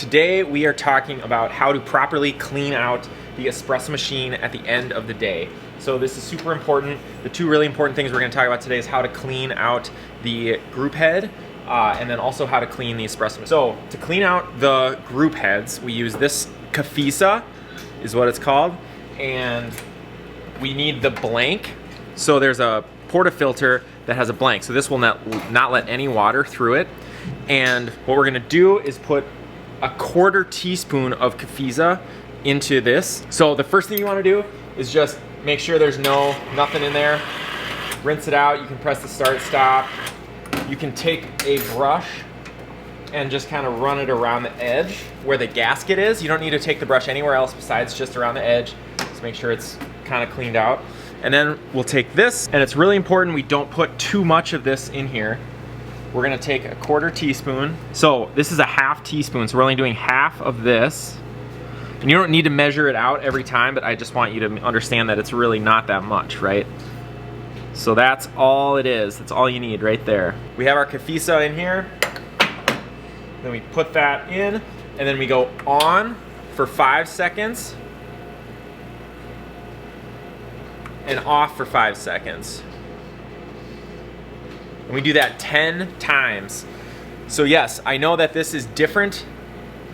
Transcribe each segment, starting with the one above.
Today we are talking about how to properly clean out the espresso machine at the end of the day. So this is super important. The two really important things we're going to talk about today is how to clean out the group head and then also how to clean the espresso machine. So to clean out the group heads, we use this Cafesa is what it's called, and we need the blank. So there's a portafilter that has a blank. So this will not let any water through it. And what we're going to do is put a 1/4 teaspoon of Cafesa into this. So the first thing you want to do is just make sure there's nothing in there. Rinse it out. You can press the start stop. You can take a brush and just kind of run it around the edge where the gasket is. You don't need to take the brush anywhere else besides just around the edge. Just make sure it's kind of cleaned out. And then we'll take this, and it's really important we don't put too much of this in here. We're gonna take a 1/4 teaspoon. So this is a 1/2 teaspoon, so we're only doing half of this. And you don't need to measure it out every time, but I just want you to understand that it's really not that much, right? So that's all it is. That's all you need right there. We have our Cafesa in here. Then we put that in, and then we go on for 5 seconds and off for 5 seconds. And we do that 10 times. So yes, I know that this is different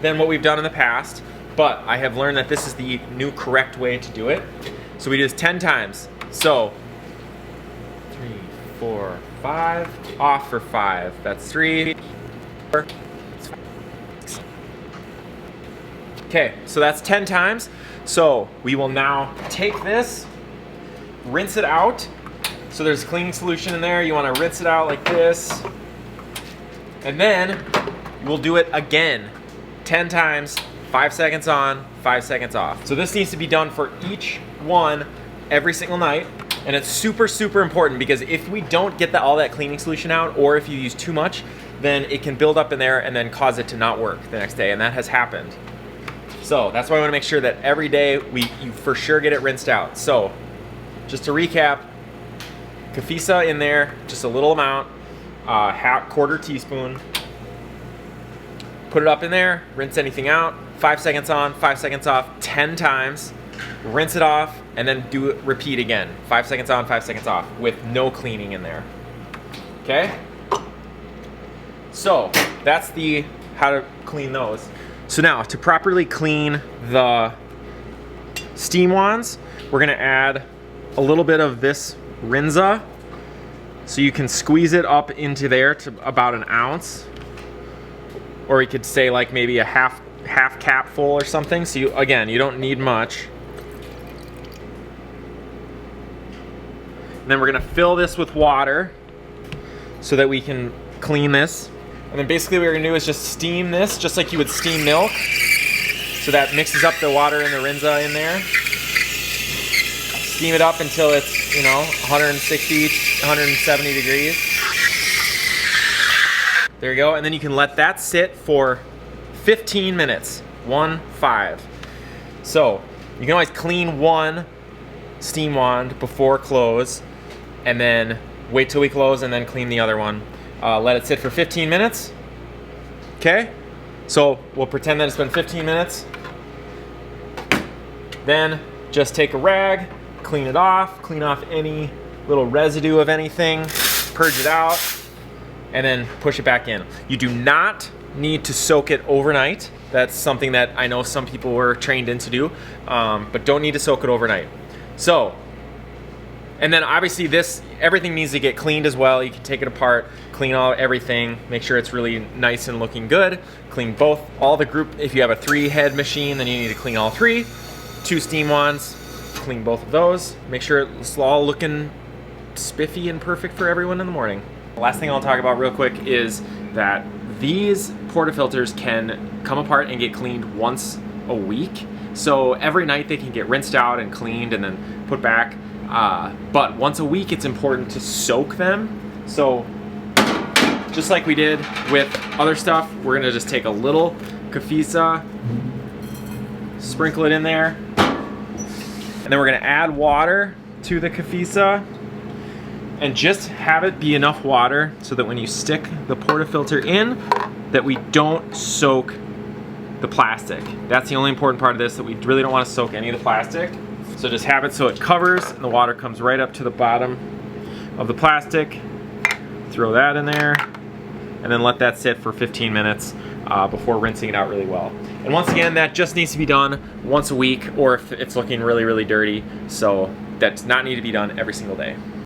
than what we've done in the past, but I have learned that this is the new correct way to do it. So we do this 10 times. So 3, 4, 5, off for 5. That's 3, 4, 5. Okay, so that's 10 times. So we will now take this, rinse it out. So there's a cleaning solution in there. You want to rinse it out like this. And then we'll do it again 10 times, 5 seconds on, 5 seconds off. So this needs to be done for each one every single night. And it's super, super important because if we don't get all that cleaning solution out, or if you use too much, then it can build up in there and then cause it to not work the next day. And that has happened. So that's why I want to make sure that every day you for sure get it rinsed out. So just to recap, Cafesa in there, just a little amount, 1/4 teaspoon. Put it up in there, rinse anything out, 5 seconds on, 5 seconds off, 10 times. Rinse it off, and then do it, repeat again. 5 seconds on, 5 seconds off, with no cleaning in there. Okay? So that's how to clean those. So now, to properly clean the steam wands, we're gonna add a little bit of this Rinza, so you can squeeze it up into there to about an ounce, or you could say like maybe a half cap full or something. So you don't need much. And then we're gonna fill this with water so that we can clean this. And then basically what we're gonna do is just steam this, just like you would steam milk. So that mixes up the water and the Rinza in there. Steam it up until it's, 160, 170 degrees. There you go. And then you can let that sit for 15 minutes. 15. So you can always clean one steam wand before close, and then wait till we close and then clean the other one. Let it sit for 15 minutes. Okay? So we'll pretend that it's been 15 minutes. Then just take a rag, clean it off, clean off any little residue of anything, purge it out, and then push it back in. You do not need to soak it overnight. That's something that I know some people were trained in to do, but don't need to soak it overnight. So, and then obviously everything needs to get cleaned as well. You can take it apart, clean everything, make sure it's really nice and looking good. Clean all the group. If you have a 3-head machine, then you need to clean all 3. 2 steam wands, clean both of those. Make sure it's all looking spiffy and perfect for everyone in the morning. The last thing I'll talk about real quick is that these portafilters can come apart and get cleaned once a week. So every night they can get rinsed out and cleaned and then put back. But once a week it's important to soak them. So just like we did with other stuff, we're gonna just take a little Cafesa, sprinkle it in there, and then we're gonna add water to the Cafesa and just have it be enough water so that when you stick the portafilter in, that we don't soak the plastic. That's the only important part of this, that we really don't want to soak any of the plastic. So just have it so it covers and the water comes right up to the bottom of the plastic. Throw that in there and then let that sit for 15 minutes before rinsing it out really well. And once again, that just needs to be done once a week, or if it's looking really, really dirty. So that does not need to be done every single day.